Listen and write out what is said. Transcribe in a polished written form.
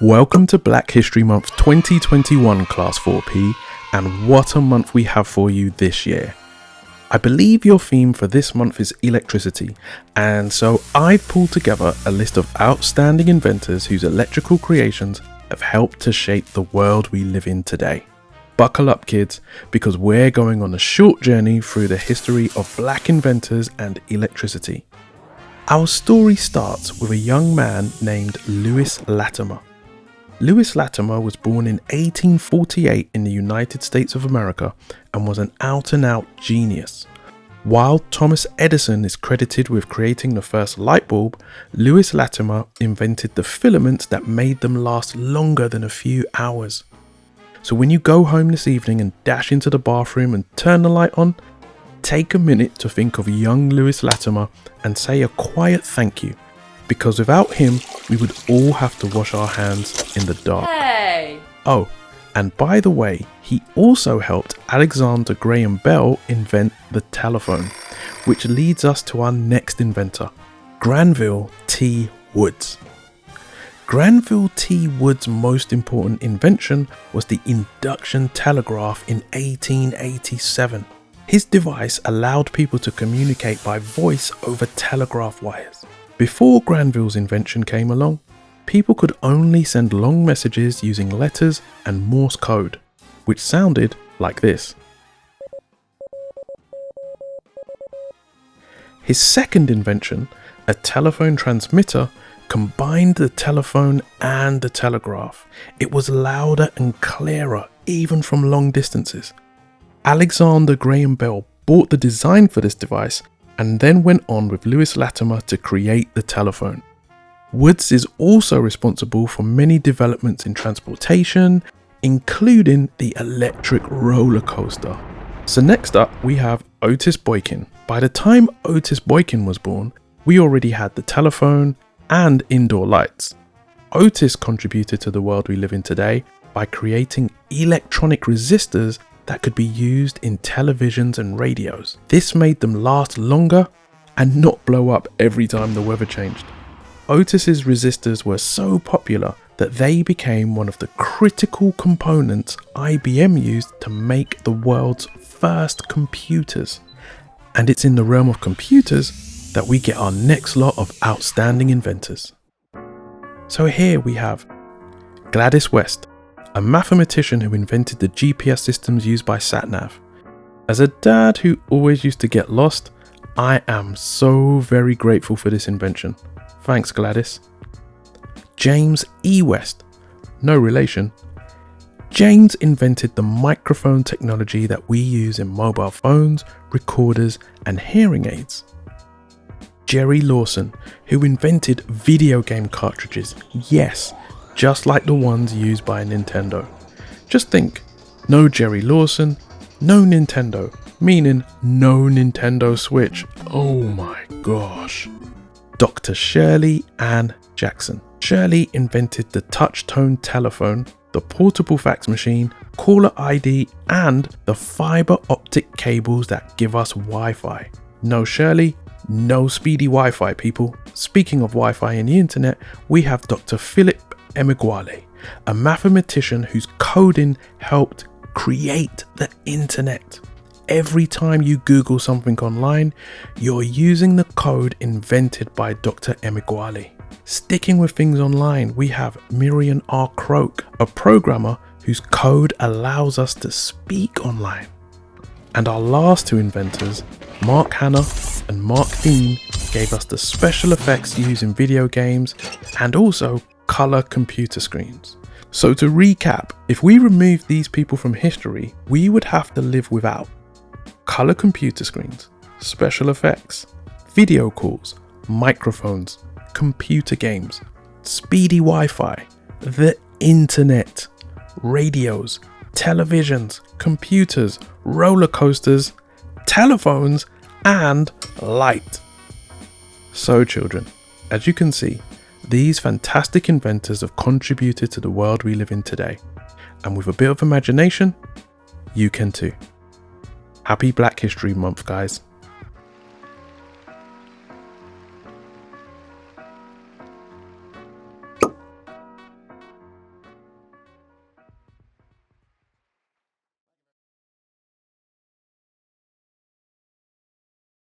Welcome to Black History Month 2021 Class 4P, and what a month we have for you this year. I believe your theme for this month is electricity, and so I've pulled together a list of outstanding inventors whose electrical creations have helped to shape the world we live in today. Buckle up kids, because we're going on a short journey through the history of black inventors and electricity. Our story starts with a young man named Lewis Latimer. Lewis Latimer was born in 1848 in the United States of America and was an out-and-out genius. While Thomas Edison is credited with creating the first light bulb, Lewis Latimer invented the filaments that made them last longer than a few hours. So when you go home this evening and dash into the bathroom and turn the light on, take a minute to think of young Lewis Latimer and say a quiet thank you. Because without him, we would all have to wash our hands in the dark. Hey! Oh, and by the way, he also helped Alexander Graham Bell invent the telephone, which leads us to our next inventor, Granville T Woods. Granville T Woods' most important invention was the induction telegraph in 1887. His device allowed people to communicate by voice over telegraph wires. Before Granville's invention came along, people could only send long messages using letters and Morse code, which sounded like this. His second invention, a telephone transmitter, combined the telephone and the telegraph. It was louder and clearer, even from long distances. Alexander Graham Bell bought the design for this device and then went on with Lewis Latimer to create the telephone. Woods is also responsible for many developments in transportation, including the electric roller coaster. So next up we have Otis Boykin. By the time Otis Boykin was born, we already had the telephone and indoor lights. Otis contributed to the world we live in today by creating electronic resistors that could be used in televisions and radios. This made them last longer and not blow up every time the weather changed. Otis's resistors were so popular that they became one of the critical components IBM used to make the world's first computers. And it's in the realm of computers that we get our next lot of outstanding inventors. So here we have Gladys West, a mathematician who invented the GPS systems used by SatNav. As a dad who always used to get lost, I am so very grateful for this invention. Thanks, Gladys. James E. West, no relation. James invented the microphone technology that we use in mobile phones, recorders, and hearing aids. Jerry Lawson, who invented video game cartridges. Yes, just like the ones used by Nintendo. Just think, no Jerry Lawson, no Nintendo, meaning no Nintendo Switch. Oh my gosh. Dr. Shirley Ann Jackson. Shirley invented the touch-tone telephone, the portable fax machine, caller ID, and the fiber optic cables that give us Wi-Fi. No Shirley, no speedy Wi-Fi, people. Speaking of Wi-Fi and the internet, we have Dr. Philip Emeagwali, a mathematician whose coding helped create the internet. Every time you Google something online, you're using the code invented by Dr. Emeagwali. Sticking with things online, we have Miriam R. Croak, a programmer whose code allows us to speak online. And our last two inventors, Mark Hanna and Mark Dean, gave us the special effects used in video games and also color computer screens. So to recap, if we remove these people from history, we would have to live without color computer screens, special effects, video calls, microphones, computer games, speedy Wi-Fi, the internet, radios, televisions, computers, roller coasters, telephones, and light. So children, as you can see, these fantastic inventors have contributed to the world we live in today. And with a bit of imagination, you can too. Happy Black History Month, guys.